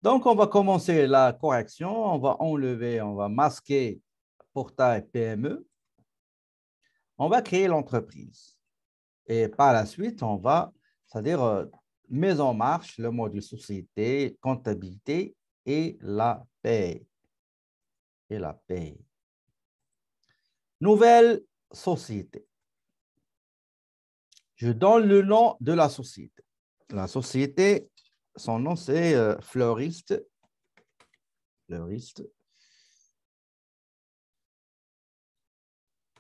Donc, on va commencer la correction. On va enlever, on va masquer portail PME. On va créer l'entreprise. Et par la suite, on va, c'est-à-dire, mise en marche le module société, comptabilité et la paie. Et la paie. Nouvelle société. Je donne le nom de la société. La société, son nom, c'est Fleuriste. Fleuriste.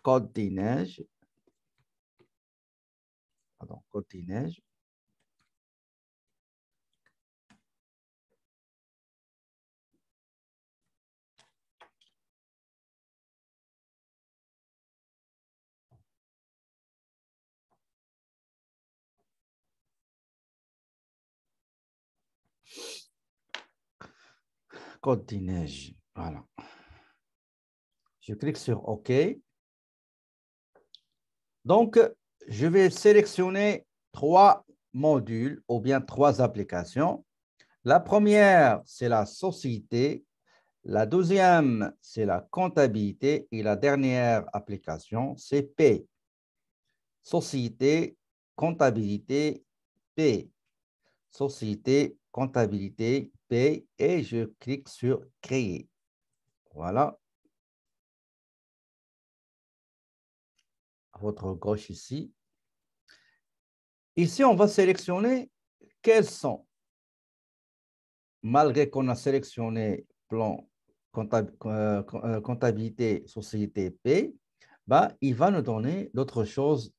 Côte des Neiges. Pardon, Côte des Neiges. Côte des Neiges. Voilà. Je clique sur OK. Donc, je vais sélectionner 3 modules ou bien 3 applications. La première, c'est la société. La deuxième, c'est la comptabilité. Et la dernière application, c'est paie. Société, comptabilité, paie. Société, comptabilité, paie. Et je clique sur créer. Voilà. À votre gauche ici. Ici, on va sélectionner quels sont, malgré qu'on a sélectionné plan comptabilité, société, paie, bah, il va nous donner d'autres choses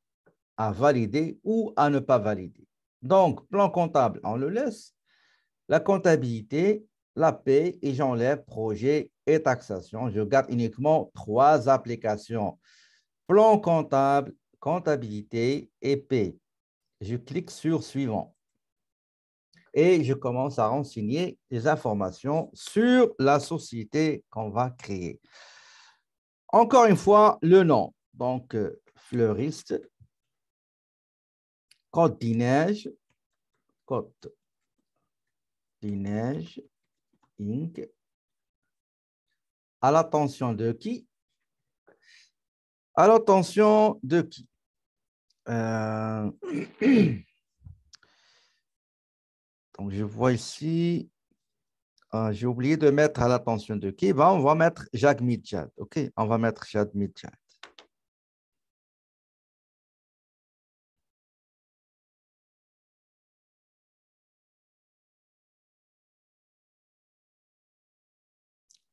à valider ou à ne pas valider. Donc, plan comptable, on le laisse. La comptabilité, la paie et j'enlève projet et taxation. Je garde uniquement 3 applications. Plan comptable, comptabilité et paie. Je clique sur suivant. Et je commence à renseigner des informations sur la société qu'on va créer. Encore une fois, le nom. Donc, Fleuriste, Côte des Neiges, Côte des Neiges, Inc. À l'attention de qui? À l'attention de qui? Donc, je vois ici, j'ai oublié de mettre à l'attention de qui? Ben, on va mettre Jacques Midjad. OK, on va mettre Jacques Midjad.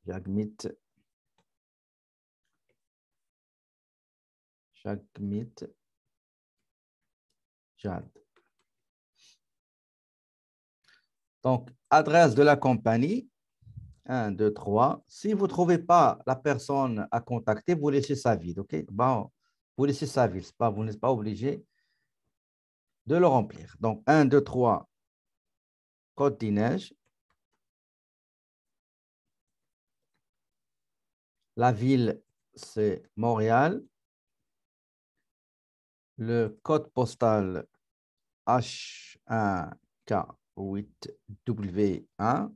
Jacques Midjad. Donc, adresse de la compagnie, 1, 2, 3. Si vous ne trouvez pas la personne à contacter, vous laissez ça vide. OK? Bon, vous laissez ça vide. Vous n'êtes pas obligé de le remplir. Donc, 1, 2, 3, Côte des Neiges. La ville, c'est Montréal. Le code postal H1K8W1.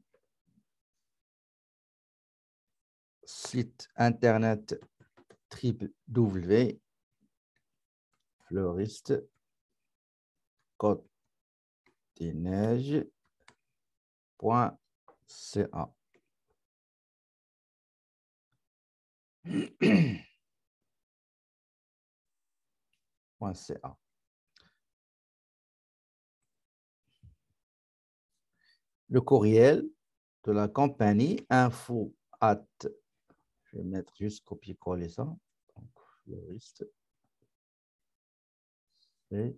Site internet www. Fleuriste. Côte des Neiges.ca. .ca. Le courriel de la compagnie info at, je vais mettre juste copier-coller ça. Donc, fleuriste. Et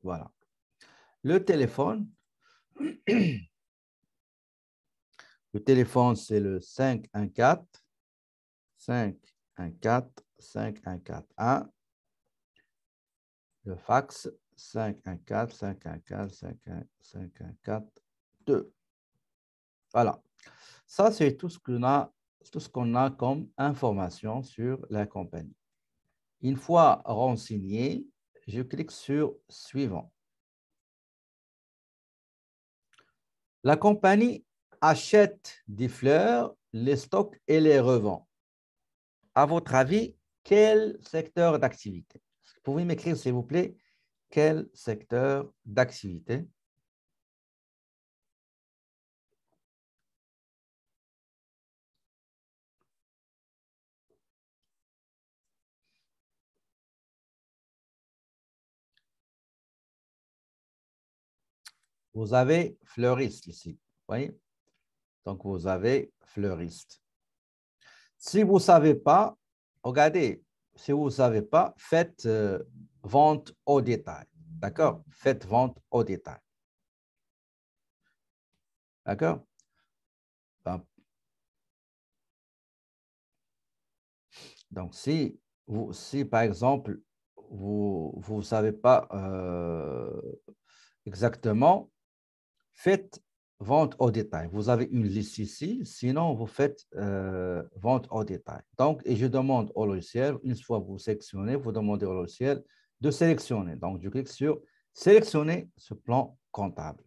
voilà. Le téléphone. Le téléphone, c'est le 514 514 5141. Le fax, 514 514 5142. Voilà. Ça, c'est tout ce qu'on a comme information sur la compagnie. Une fois renseigné, je clique sur suivant. La compagnie achète des fleurs, les stocke et les revend. À votre avis, quel secteur d'activité? Vous pouvez m'écrire, s'il vous plaît, quel secteur d'activité? Vous avez fleuriste ici, vous voyez? Donc, vous avez fleuriste. Si vous ne savez pas, regardez, si vous ne savez pas, faites vente au détail. D'accord? Faites vente au détail. D'accord? Ben, donc, si par exemple, vous ne savez pas exactement, faites vente au détail. Vous avez une liste ici, sinon vous faites vente au détail. Donc, et je demande au logiciel, une fois que vous sélectionnez, vous demandez au logiciel de sélectionner. Donc, je clique sur sélectionner ce plan comptable.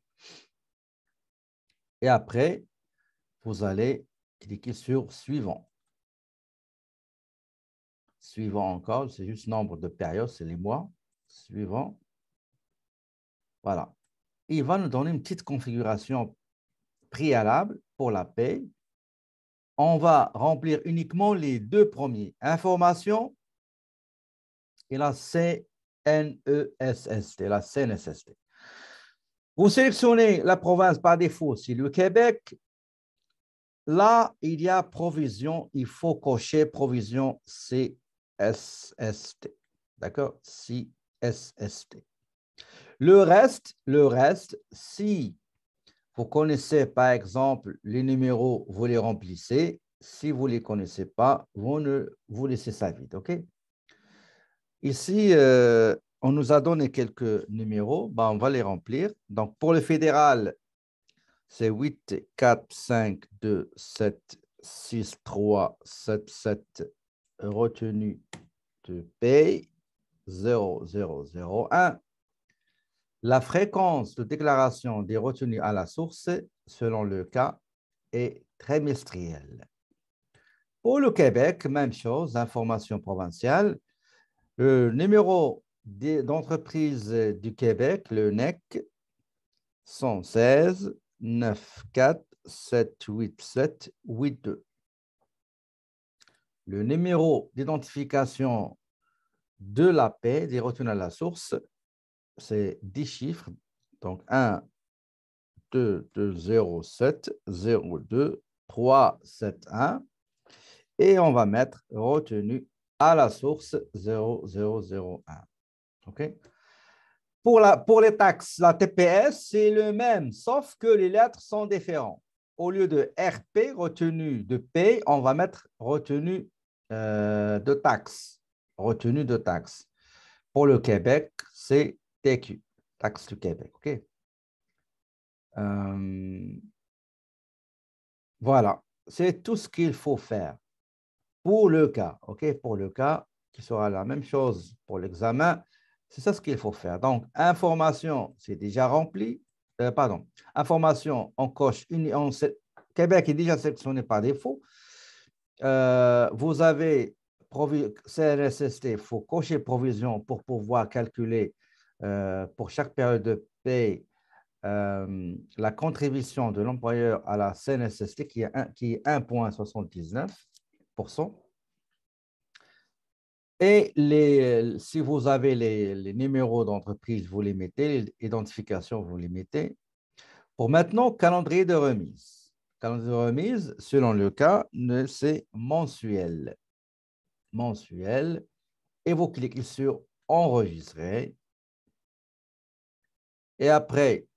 Et après, vous allez cliquer sur suivant. Suivant encore, c'est juste nombre de périodes, c'est les mois. Suivant. Voilà. Il va nous donner une petite configuration préalable pour la paye. On va remplir uniquement les deux premiers. Information et la CNESST, la CNSST. Vous sélectionnez la province par défaut, c'est le Québec. Là, il y a provision, il faut cocher provision CSST. D'accord? CSST. Le reste, si vous connaissez par exemple les numéros, vous les remplissez. Si vous ne les connaissez pas, vous laissez ça vide. OK? Ici, on nous a donné quelques numéros. Ben, on va les remplir. Donc, pour le fédéral, c'est 8, 4, 5, 2, 7, 6, 3, 7, 7, retenue de paye, 0, 0, 0, 1. La fréquence de déclaration des retenues à la source, selon le cas, est trimestrielle. Pour le Québec, même chose, information provinciale. Le numéro d'entreprise du Québec, le NEC, 116 94 787 82. Le numéro d'identification de la paie des retenues à la source, c'est 10 chiffres. Donc 1, 2, 2, 0, 7, 0, 2, 3, 7, 1. Et on va mettre retenue à la source 0001. OK? Pour les taxes, la TPS, c'est le même, sauf que les lettres sont différentes. Au lieu de RP, retenue de paie, on va mettre retenue de taxe. Retenue de taxe. Pour le Québec, c'est TQ, taxe du Québec. OK? Voilà, c'est tout ce qu'il faut faire pour le cas. OK? Pour le cas qui sera la même chose pour l'examen. C'est ça ce qu'il faut faire. Donc, information, c'est déjà rempli. Pardon. Information, on coche. Québec est déjà sélectionné par défaut. Vous avez CNSST, il faut cocher provision pour pouvoir calculer pour chaque période de paie la contribution de l'employeur à la CNSST qui est 1,79%. Et si vous avez les numéros d'entreprise, vous les mettez, les identifications, vous les mettez. Pour maintenant, calendrier de remise. Calendrier de remise, selon le cas, c'est mensuel. Mensuel. Et vous cliquez sur enregistrer. Et après,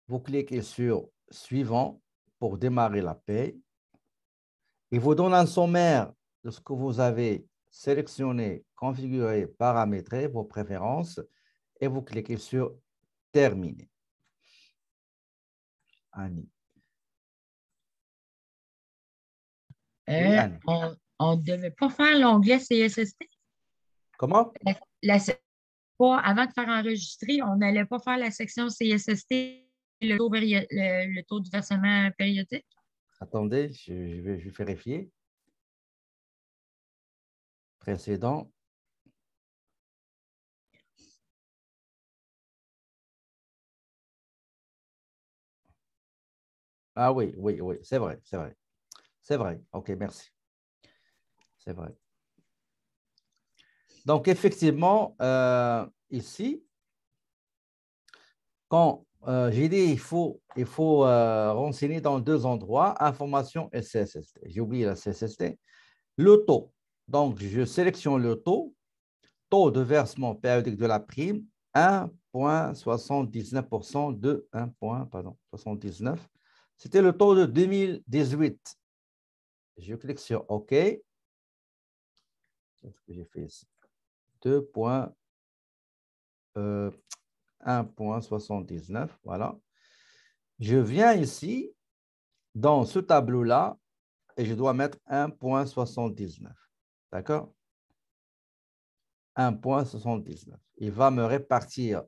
vous cliquez sur suivant pour démarrer la paie. Il vous donne un sommaire de ce que vous avez sélectionné, configuré, paramétré, vos préférences, et vous cliquez sur terminer. Annie. Oui, Annie. On ne devait pas faire l'onglet CSST. Comment? Avant de faire enregistrer, on n'allait pas faire la section CSST le taux de versement périodique? Attendez, je vais vérifier. Précédent. Ah oui, oui, oui, c'est vrai, c'est vrai. C'est vrai. OK, merci. C'est vrai. Donc, effectivement, ici, quand j'ai dit il faut renseigner dans deux endroits, information et CSST. J'ai oublié la CSST. Le taux. Donc, je sélectionne le taux de versement périodique de la prime, 1,79% de 1, pardon, 79. C'était le taux de 2018. Je clique sur OK. Qu'est-ce que j'ai fait ici? 1,79. Voilà. Je viens ici, dans ce tableau-là, et je dois mettre 1,79. D'accord? 1,79. Il va me répartir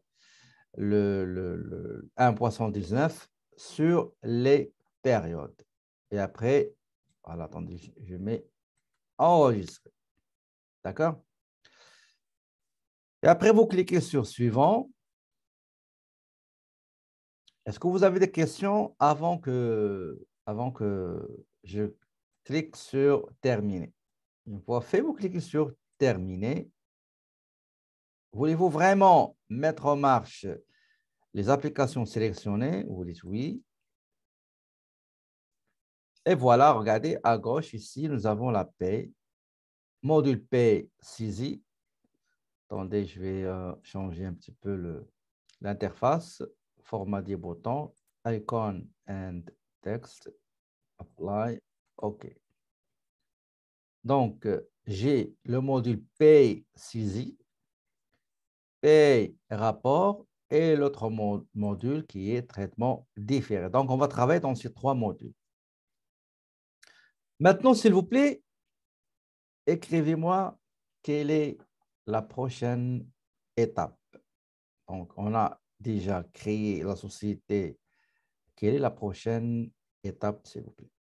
le 1,79 sur les périodes. Et après, voilà, attendez, je mets enregistrer. D'accord? Et après, vous cliquez sur suivant. Est-ce que vous avez des questions avant que je clique sur terminer? Une fois fait, vous cliquez sur terminer. Voulez-vous vraiment mettre en marche les applications sélectionnées? Vous dites oui. Et voilà, regardez à gauche ici, nous avons la paie. Module paie saisie. Attendez, je vais changer un petit peu l'interface. Format des boutons. Icon and text. Apply. OK. Donc, j'ai le module paye saisie, paye rapport et l'autre module qui est traitement différé. Donc, on va travailler dans ces trois modules. Maintenant, s'il vous plaît, écrivez-moi quelle est la prochaine étape. Donc, on a déjà créé la société. Quelle est la prochaine étape, s'il vous plaît?